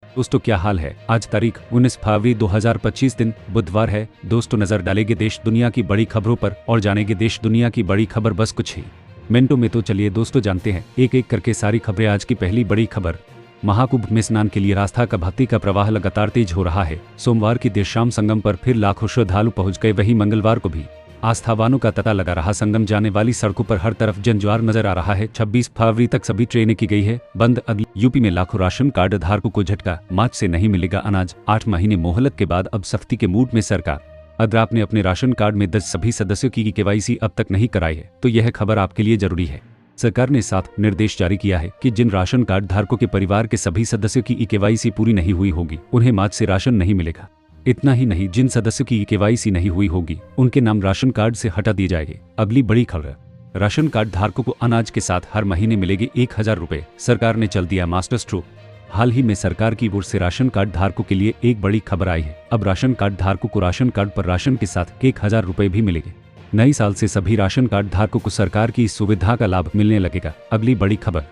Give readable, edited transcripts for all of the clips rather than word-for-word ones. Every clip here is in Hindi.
दोस्तों क्या हाल है। आज तारीख 19 फरवरी 2025 दिन बुधवार है। दोस्तों नजर डालेंगे देश दुनिया की बड़ी खबरों पर और जानेंगे देश दुनिया की बड़ी खबर बस कुछ ही मिनटों में। तो चलिए दोस्तों जानते हैं एक एक करके सारी खबरें। आज की पहली बड़ी खबर, महाकुंभ में स्नान के लिए आस्था का भक्ति का प्रवाह लगातार तेज हो रहा है। सोमवार की देर शाम संगम पर फिर लाखों श्रद्धालु पहुंच गए। वहीं मंगलवार को भी आस्थावानों का तांता लगा रहा। संगम जाने वाली सड़कों पर हर तरफ जनजोआर नजर आ रहा है। 26 फरवरी तक सभी ट्रेनें की गई है बंद। अगली यूपी में लाखों राशन कार्ड धारकों को झटका, मार्च से नहीं मिलेगा अनाज। 8 महीने मोहलत के बाद अब सख्ती के मूड में सरकार। अद्राप ने अपने राशन कार्ड में दर्ज सभी सदस्यों की केवाईसी अब तक नहीं कराई है, तो यह खबर आपके लिए जरूरी है। सरकार ने साथ निर्देश जारी किया है कि जिन राशन कार्ड धारकों के परिवार के सभी सदस्यों की केवाईसी पूरी नहीं हुई होगी उन्हें मार्च से राशन नहीं मिलेगा। इतना ही नहीं, जिन सदस्यों की केवाईसी नहीं हुई होगी उनके नाम राशन कार्ड से हटा दिए जाएंगे। अगली बड़ी खबर, राशन कार्ड धारकों को अनाज के साथ हर महीने मिलेगी 1000 रुपए। सरकार ने चल दिया मास्टर स्ट्रोक। हाल ही में सरकार की ओर से राशन कार्ड धारकों के लिए एक बड़ी खबर आई है। अब राशन कार्ड धारकों को राशन कार्ड पर राशन के साथ 1000 रुपए भी मिलेंगे। नई साल से सभी राशन कार्ड धारकों को सरकार की इस सुविधा का लाभ मिलने लगेगा। अगली बड़ी खबर,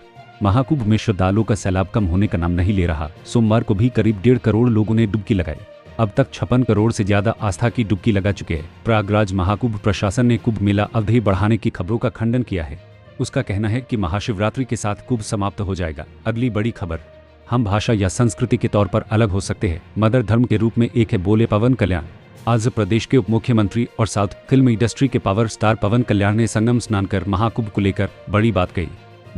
महाकुंभ में श्रद्धालुओं का सैलाब कम होने का नाम नहीं ले रहा। सोमवार को भी करीब 1.5 करोड़ लोगों ने डुबकी लगाई। अब तक 56 करोड़ से ज्यादा आस्था की डुबकी लगा चुके हैं। प्रयागराज महाकुंभ प्रशासन ने कुंभ मेला अवधि बढ़ाने की खबरों का खंडन किया है। उसका कहना है कि महाशिवरात्रि के साथ कुंभ समाप्त हो जाएगा। अगली बड़ी खबर, हम भाषा या संस्कृति के तौर पर अलग हो सकते हैं, मदर धर्म के रूप में एक है, बोले पवन कल्याण। आज प्रदेश के उप मुख्यमंत्री और साउथ फिल्म इंडस्ट्री के पावर स्टार पवन कल्याण ने संगम स्नान कर महाकुंभ को लेकर बड़ी बात कही।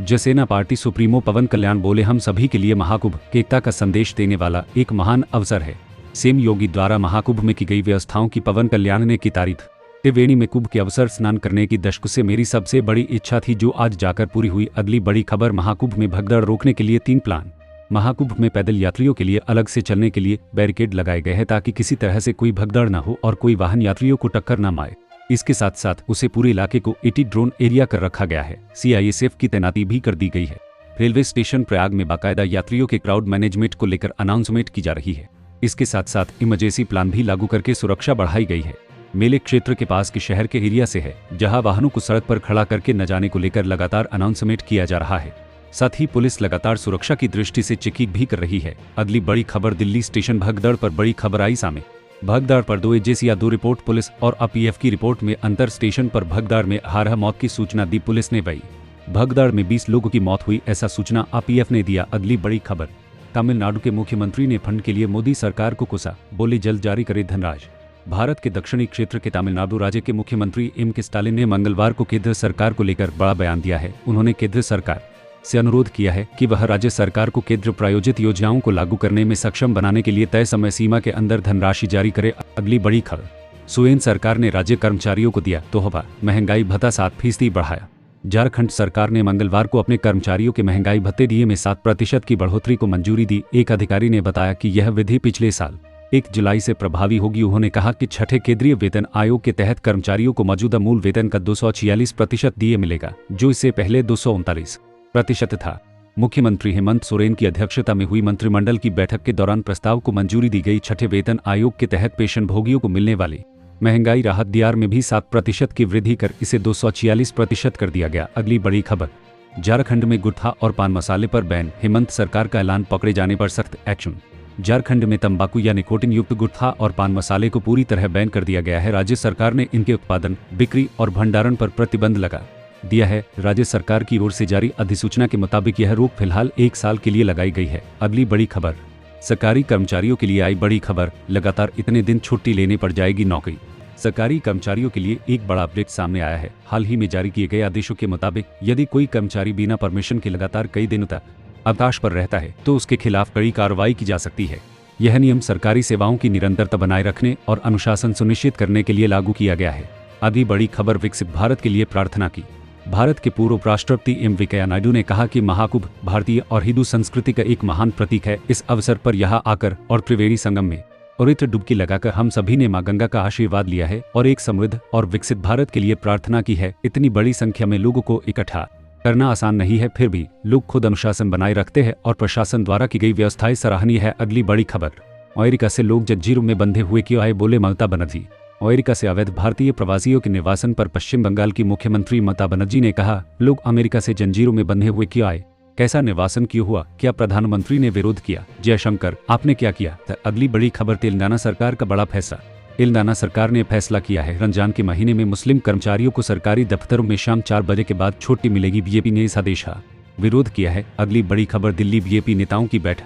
जनसेना पार्टी सुप्रीमो पवन कल्याण बोले, हम सभी के लिए महाकुंभ एकता का संदेश देने वाला एक महान अवसर है। सीएम योगी द्वारा महाकुंभ में की गई व्यवस्थाओं की पवन कल्याण ने की तारीफ। त्रिवेणी में कुंभ के अवसर स्नान करने की दशकों से मेरी सबसे बड़ी इच्छा थी, जो आज जाकर पूरी हुई। अगली बड़ी खबर, महाकुंभ में भगदड़ रोकने के लिए 3 प्लान। महाकुंभ में पैदल यात्रियों के लिए अलग से चलने के लिए बैरिकेड लगाए गए हैं ताकि किसी तरह से कोई भगदड़ न हो और कोई वाहन यात्रियों को टक्कर न मारे। इसके साथ साथ उसे पूरे इलाके को 80 ड्रोन एरिया कर रखा गया है। सीआईएसएफ की तैनाती भी कर दी गई है। रेलवे स्टेशन प्रयाग में बाकायदा यात्रियों के क्राउड मैनेजमेंट को लेकर अनाउंसमेंट की जा रही है। इसके साथ साथ इमरजेंसी प्लान भी लागू करके सुरक्षा बढ़ाई गई है। मेले क्षेत्र के पास के शहर के एरिया से है, जहां वाहनों को सड़क पर खड़ा करके न जाने को लेकर लगातार अनाउंसमेंट किया जा रहा है। साथ ही पुलिस लगातार सुरक्षा की दृष्टि से चेकिंग भी कर रही है। अगली बड़ी खबर, दिल्ली स्टेशन भगदड़ पर बड़ी खबर आई सामने। भगदड़ पर 2 एजेंसियां 2 रिपोर्ट, पुलिस और अपीएफ की रिपोर्ट में अंतर। स्टेशन पर भगदड़ में 18 मौत की सूचना दी पुलिस ने। वही भगदड़ में 20 लोगों की मौत हुई, ऐसा सूचना अपीएफ ने दिया। अगली बड़ी खबर, तमिलनाडु के मुख्यमंत्री ने फंड के लिए मोदी सरकार को कोसा, बोले जल्द जारी करे धनराशि। भारत के दक्षिणी क्षेत्र के तमिलनाडु राज्य के मुख्यमंत्री एम.के. स्टालिन ने मंगलवार को केंद्र सरकार को लेकर बड़ा बयान दिया है। उन्होंने केंद्र सरकार से अनुरोध किया है कि वह राज्य सरकार को केंद्र प्रायोजित योजनाओं को लागू करने में सक्षम बनाने के लिए तय समय सीमा के अंदर धनराशि जारी करे। अगली बड़ी खबर, सुएन सरकार ने राज्य कर्मचारियों को दिया तोहफा, महंगाई भत्ता 7% बढ़ाया। झारखंड सरकार ने मंगलवार को अपने कर्मचारियों के महंगाई भत्ते डीए में 7% की बढ़ोतरी को मंजूरी दी। एक अधिकारी ने बताया कि यह विधि पिछले साल 1 जुलाई से प्रभावी होगी। उन्होंने कहा कि छठे केंद्रीय वेतन आयोग के तहत कर्मचारियों को मौजूदा मूल वेतन का 246% डीए मिलेगा, जो इससे पहले 239% था। मुख्यमंत्री हेमंत सोरेन की अध्यक्षता में हुई मंत्रिमंडल की बैठक के दौरान प्रस्ताव को मंजूरी दी गई। छठे वेतन आयोग के तहत पेंशनभोगियों को मिलने वाली महंगाई राहत डीआर में भी 7% की वृद्धि कर इसे 246% कर दिया गया। अगली बड़ी खबर, झारखंड में गुटखा और पान मसाले पर बैन, हेमंत सरकार का ऐलान, पकड़े जाने पर सख्त एक्शन। झारखंड में तंबाकू या निकोटिन युक्त गुटखा और पान मसाले को पूरी तरह बैन कर दिया गया है। राज्य सरकार ने इनके उत्पादन, बिक्री और भंडारण पर प्रतिबंध लगा दिया है। राज्य सरकार की ओर से जारी अधिसूचना के मुताबिक यह रोक फिलहाल 1 साल के लिए लगाई गई है। अगली बड़ी खबर, सरकारी कर्मचारियों के लिए आई बड़ी खबर, लगातार इतने दिन छुट्टी लेने पर जाएगी नौकरी। सरकारी कर्मचारियों के लिए एक बड़ा अपडेट सामने आया है। हाल ही में जारी किए गए आदेशों के मुताबिक यदि कोई कर्मचारी बिना परमिशन के लगातार कई दिनों तक अवकाश पर रहता है तो उसके खिलाफ कड़ी कार्रवाई की जा सकती है। यह नियम सरकारी सेवाओं की निरंतरता बनाए रखने और अनुशासन सुनिश्चित करने के लिए लागू किया गया है। अगली बड़ी खबर, विकसित भारत के लिए प्रार्थना की। भारत के पूर्व उपराष्ट्रपति एम वेंकैया नायडू ने कहा कि महाकुंभ भारतीय और हिंदू संस्कृति का एक महान प्रतीक है। इस अवसर पर यहाँ आकर और त्रिवेणी संगम में पवित्र डुबकी लगाकर हम सभी ने मां गंगा का आशीर्वाद लिया है और एक समृद्ध और विकसित भारत के लिए प्रार्थना की है। इतनी बड़ी संख्या में लोगों को इकट्ठा करना आसान नहीं है, फिर भी लोग खुद अनुशासन बनाए रखते हैं और प्रशासन द्वारा की गई व्यवस्थाएं सराहनीय है। अगली बड़ी खबर, अमेरिका से लोग जंजीरों में बंधे हुए क्यों आए, बोले ममता बनर्जी। अमेरिका से अवैध भारतीय प्रवासियों के निर्वासन पर पश्चिम बंगाल की मुख्यमंत्री ममता बनर्जी ने कहा, लोग अमेरिका से जंजीरों में बंधे हुए क्यों आए। कैसा निवासन क्यों हुआ, क्या प्रधानमंत्री ने विरोध किया, जयशंकर आपने क्या किया। अगली बड़ी खबर, तेलंगाना सरकार का बड़ा फैसला। तेलंगाना सरकार ने फैसला किया है, रमजान के महीने में मुस्लिम कर्मचारियों को सरकारी दफ्तरों में शाम 4 बजे के बाद छुट्टी मिलेगी। बीजेपी ने इस आदेश का विरोध किया है। अगली बड़ी खबर, दिल्ली बीजेपी नेताओं की बैठक।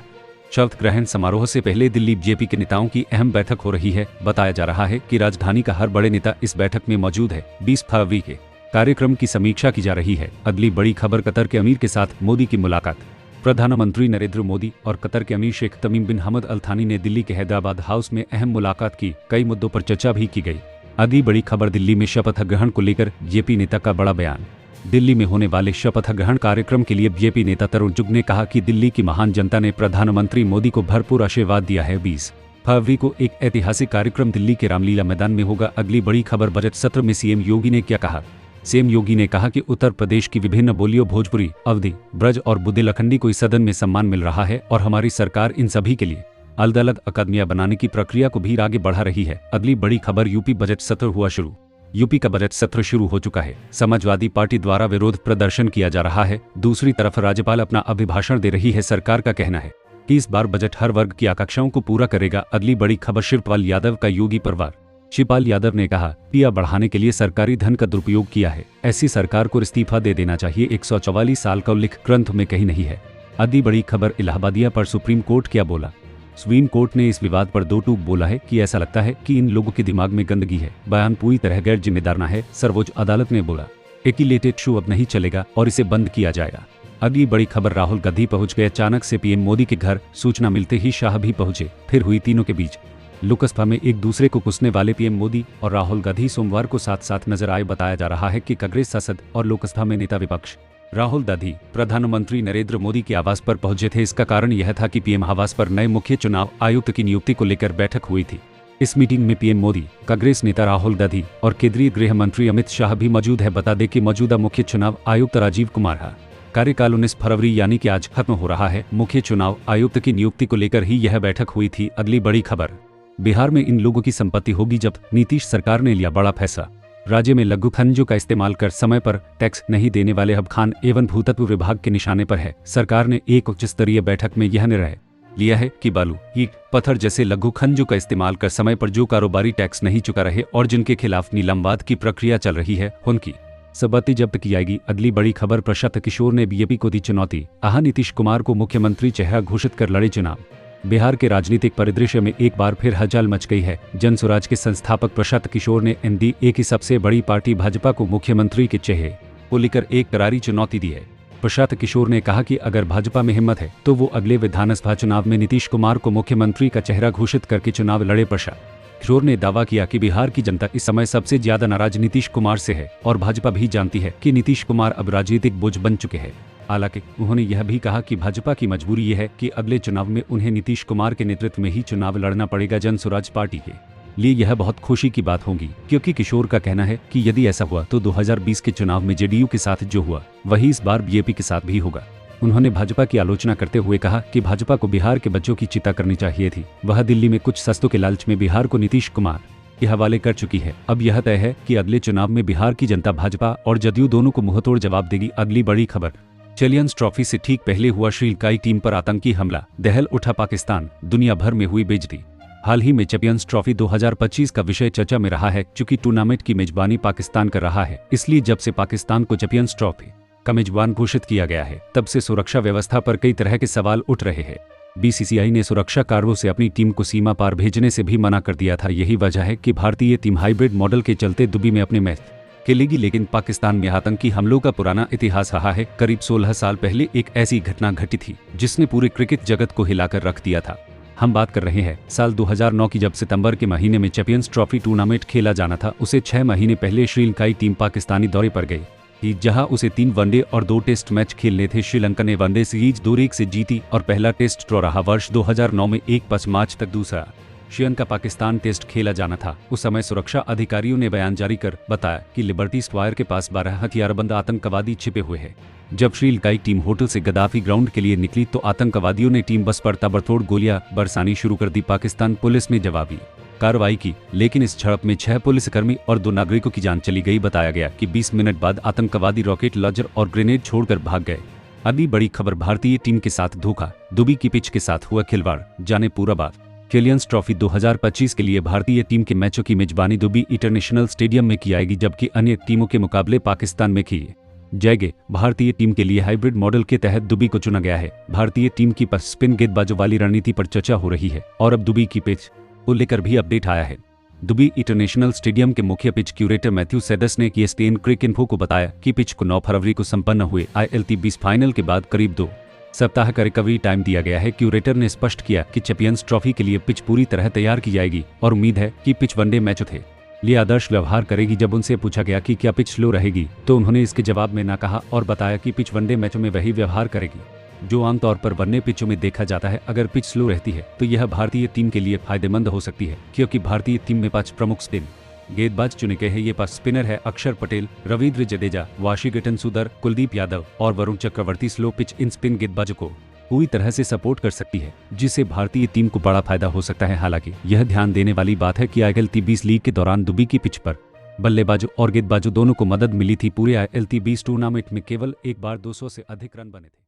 शपथ ग्रहण समारोह से पहले दिल्ली बीजेपी के नेताओं की अहम बैठक हो रही है। बताया जा रहा है कि राजधानी का हर बड़े नेता इस बैठक में मौजूद है। 20 फरवरी के कार्यक्रम की समीक्षा की जा रही है। अगली बड़ी खबर, कतर के अमीर के साथ मोदी की मुलाकात। प्रधानमंत्री नरेंद्र मोदी और कतर के अमीर शेख तमीम बिन हमद अल थानी ने दिल्ली के हैदराबाद हाउस में अहम मुलाकात की। कई मुद्दों पर चर्चा भी की गई। अगली बड़ी खबर, दिल्ली में शपथ ग्रहण को लेकर बीजेपी नेता का बड़ा बयान। दिल्ली में होने वाले शपथ ग्रहण कार्यक्रम के लिए बीजेपी नेता तरुण चुग ने कहा कि दिल्ली की महान जनता ने प्रधानमंत्री मोदी को भरपूर आशीर्वाद दिया है। 20 फरवरी को एक ऐतिहासिक कार्यक्रम दिल्ली के रामलीला मैदान में होगा। अगली बड़ी खबर, बजट सत्र में सीएम योगी ने क्या कहा। सीएम योगी ने कहा कि उत्तर प्रदेश की विभिन्न बोलियों भोजपुरी, अवधी, ब्रज और बुंदेलखंडी को इस सदन में सम्मान मिल रहा है और हमारी सरकार इन सभी के लिए अलग अलग अकादमियां बनाने की प्रक्रिया को भी आगे बढ़ा रही है। अगली बड़ी खबर, यूपी बजट सत्र हुआ शुरू। यूपी का बजट सत्र शुरू हो चुका है। समाजवादी पार्टी द्वारा विरोध प्रदर्शन किया जा रहा है। दूसरी तरफ राज्यपाल अपना अभिभाषण दे रही है। सरकार का कहना है कि इस बार बजट हर वर्ग की आकांक्षाओं को पूरा करेगा। अगली बड़ी खबर, शिवपाल यादव का योगी पर वार। शिवपाल यादव ने कहा, पिया बढ़ाने के लिए सरकारी धन का दुरुपयोग किया है, ऐसी सरकार को इस्तीफा दे देना चाहिए। 144 साल का उल्लेख ग्रंथ में कहीं नहीं है। अगली बड़ी खबर, इलाहाबादिया पर सुप्रीम कोर्ट क्या बोला। सुप्रीम कोर्ट ने इस विवाद पर दो टूक बोला है कि ऐसा लगता है कि इन लोगों के दिमाग में गंदगी है। बयान पूरी तरह गैर जिम्मेदार है। सर्वोच्च अदालत ने बोला एकिलेटेड शो अब नहीं चलेगा और इसे बंद किया जाएगा। अगली बड़ी खबर, राहुल गांधी पहुंच गए अचानक से पीएम मोदी के घर। सूचना मिलते ही शाह भी पहुंचे। फिर हुई तीनों के बीच लोकसभा में एक दूसरे को कुसने वाले पीएम मोदी और राहुल गांधी सोमवार को साथ साथ नजर आए। बताया जा रहा है कि कांग्रेस सांसद और लोकसभा में नेता विपक्ष राहुल गांधी प्रधानमंत्री नरेंद्र मोदी के आवास पर पहुंचे थे। इसका कारण यह था कि पीएम आवास पर नए मुख्य चुनाव आयुक्त की नियुक्ति को लेकर बैठक हुई थी। इस मीटिंग में पीएम मोदी, कांग्रेस नेता राहुल गांधी और केंद्रीय गृह मंत्री अमित शाह भी मौजूद है। बता दें कि मौजूदा मुख्य चुनाव आयुक्त राजीव कुमार का कार्यकाल 19 फरवरी यानी कि आज खत्म हो रहा है। मुख्य चुनाव आयुक्त की नियुक्ति को लेकर ही यह बैठक हुई थी। अगली बड़ी खबर, बिहार में इन लोगों की संपत्ति होगी जब्त। नीतीश सरकार ने लिया बड़ा फैसला। राज्य में लघु खनिजों का इस्तेमाल कर समय पर टैक्स नहीं देने वाले हब खान एवं भूतत्व विभाग के निशाने पर है। सरकार ने एक उच्च स्तरीय बैठक में यह निर्णय लिया है कि बालू, ईंट, पत्थर जैसे लघु खनिजों का इस्तेमाल कर समय पर जो कारोबारी टैक्स नहीं चुका रहे और जिनके खिलाफ निलंबन की प्रक्रिया चल रही है, उनकी संपत्ति जब्त की जाएगी। अगली बड़ी खबर, प्रशांत किशोर ने बीजेपी को दी चुनौती। नीतीश कुमार को मुख्यमंत्री चेहरा घोषित कर लड़े चुनाव। बिहार के राजनीतिक परिदृश्य में एक बार फिर हलचल मच गई है। जन स्वराज के संस्थापक प्रशांत किशोर ने एनडीए की सबसे बड़ी पार्टी भाजपा को मुख्यमंत्री के चेहरे को लेकर एक करारी चुनौती दी है। प्रशांत किशोर ने कहा कि अगर भाजपा में हिम्मत है तो वो अगले विधानसभा चुनाव में नीतीश कुमार को मुख्यमंत्री का चेहरा घोषित करके चुनाव लड़े। प्रशांत किशोर ने दावा किया कि बिहार की जनता इस समय सबसे ज्यादा नाराज नीतीश कुमार से है और भाजपा भी जानती है कि नीतीश कुमार अब राजनीतिक बोझ बन चुके हैं। हालांकि उन्होंने यह भी कहा कि भाजपा की मजबूरी यह है कि अगले चुनाव में उन्हें नीतीश कुमार के नेतृत्व में ही चुनाव लड़ना पड़ेगा। जन स्वराज पार्टी के लिए यह बहुत खुशी की बात होगी, क्योंकि किशोर का कहना है कि यदि ऐसा हुआ तो 2020 के चुनाव में जेडीयू के साथ जो हुआ वही इस बार बीजेपी के साथ भी होगा। उन्होंने भाजपा की आलोचना करते हुए कहा कि भाजपा को बिहार के बच्चों की चिंता करनी चाहिए थी। वह दिल्ली में कुछ सस्तों के लालच में बिहार को नीतीश कुमार के हवाले कर चुकी है। अब यह तय है कि अगले चुनाव में बिहार की जनता भाजपा और जदयू दोनों को मुंहतोड़ जवाब देगी। अगली बड़ी खबर, चैंपियंस ट्रॉफी से ठीक पहले हुआ श्रीलंकाई टीम पर आतंकी हमला। दहल उठा पाकिस्तान, दुनिया भर में हुई बेइज्जती। हाल ही में चैंपियंस ट्रॉफी 2025 का विषय चर्चा में रहा है। चूंकि टूर्नामेंट की मेजबानी पाकिस्तान कर रहा है, इसलिए जब से पाकिस्तान को चैंपियंस ट्रॉफी का मेजबान घोषित किया गया है, तब से सुरक्षा व्यवस्था पर कई तरह के सवाल उठ रहे हैं। बीसीसीआई ने सुरक्षा कारणों से अपनी टीम को सीमा पार भेजने से भी मना कर दिया था। यही वजह है कि भारतीय टीम हाइब्रिड मॉडल के चलते दुबई में अपने मैच खेलेगी। लेकिन पाकिस्तान में आतंकी हमलों का पुराना इतिहास रहा है। करीब 16 साल पहले एक ऐसी घटना घटी थी जिसने पूरे क्रिकेट जगत को हिलाकर रख दिया था। हम बात कर रहे हैं साल 2009 की, जब सितंबर के महीने में चैंपियंस ट्रॉफी टूर्नामेंट खेला जाना था। उसे 6 महीने पहले श्रीलंकाई टीम पाकिस्तानी दौरे पर गई, जहां उसे 3 वनडे और 2 टेस्ट मैच खेलने थे। श्रीलंका ने वनडे सीरीज 2-1 से जीती और पहला टेस्ट ड्रॉ रहा। वर्ष 2009 में 1 मार्च तक दूसरा श्रीलंका पाकिस्तान टेस्ट खेला जाना था। उस समय सुरक्षा अधिकारियों ने बयान जारी कर बताया कि लिबर्टी स्क्वायर के पास 12 हथियारबंद आतंकवादी छिपे हुए हैं। जब श्रीलंकाई टीम होटल से गद्दाफी ग्राउंड के लिए निकली तो आतंकवादियों ने टीम बस पर ताबड़तोड़ गोलियां बरसानी शुरू कर दी। पाकिस्तान पुलिस ने जवाबी कार्रवाई की, लेकिन इस झड़प में 6 पुलिसकर्मी और 2 नागरिकों की जान चली गई। बताया गया कि 20 मिनट बाद आतंकवादी रॉकेट लॉन्चर और ग्रेनेड छोड़कर भाग गए। अगली बड़ी खबर, भारतीय टीम के साथ धोखा, दुबी की पिच के साथ हुआ खिलवाड़, जाने पूरा बात। चैंपियंस ट्रॉफी 2025 के लिए भारतीय टीम के मैचों की मेजबानी दुबई इंटरनेशनल स्टेडियम में की जाएगी, जबकि अन्य टीमों के मुकाबले पाकिस्तान में की जाएगी। भारतीय टीम के लिए हाइब्रिड मॉडल के तहत दुबई को चुना गया है। भारतीय टीम की पर स्पिन गेंदबाजों वाली रणनीति पर चर्चा हो रही है और अब दुबई की पिच को लेकर भी अपडेट आया है। दुबई इंटरनेशनल स्टेडियम के मुख्य पिच क्यूरेटर मैथ्यू सेडस ने ESPN क्रिक इन्फो को बताया कि पिच को 9 फरवरी को संपन्न हुए ILT20 फाइनल के बाद करीब 2 सप्ताह का रिकवरी टाइम दिया गया है। क्यूरेटर ने स्पष्ट किया कि चैंपियंस ट्रॉफी के लिए पिच पूरी तरह तैयार की जाएगी और उम्मीद है कि पिच वनडे मैचों थे लिए आदर्श व्यवहार करेगी। जब उनसे पूछा गया कि क्या पिच स्लो रहेगी तो उन्होंने इसके जवाब में ना कहा और बताया कि पिच वनडे मैचों में वही व्यवहार करेगी जो आमतौर पर वनडे पिचों में देखा जाता है। अगर पिच स्लो रहती है तो यह भारतीय टीम के लिए फायदेमंद हो सकती है, क्योंकि भारतीय टीम में 5 प्रमुख स्पिन गेंदबाज चुने गए हैं। ये 5 स्पिनर है अक्षर पटेल, रविंद्र जडेजा, वाशिंगटन सुंदर, कुलदीप यादव और वरुण चक्रवर्ती। स्लो पिच इन स्पिन गेंदबाजों को पूरी तरह से सपोर्ट कर सकती है, जिससे भारतीय टीम को बड़ा फायदा हो सकता है। हालांकि यह ध्यान देने वाली बात है कि ILT20 लीग के दौरान दुबई की पिच पर बल्लेबाजों और गेंदबाजों दोनों को मदद मिली थी। पूरे ILT20 टूर्नामेंट में केवल एक बार 200 से अधिक रन बने थे।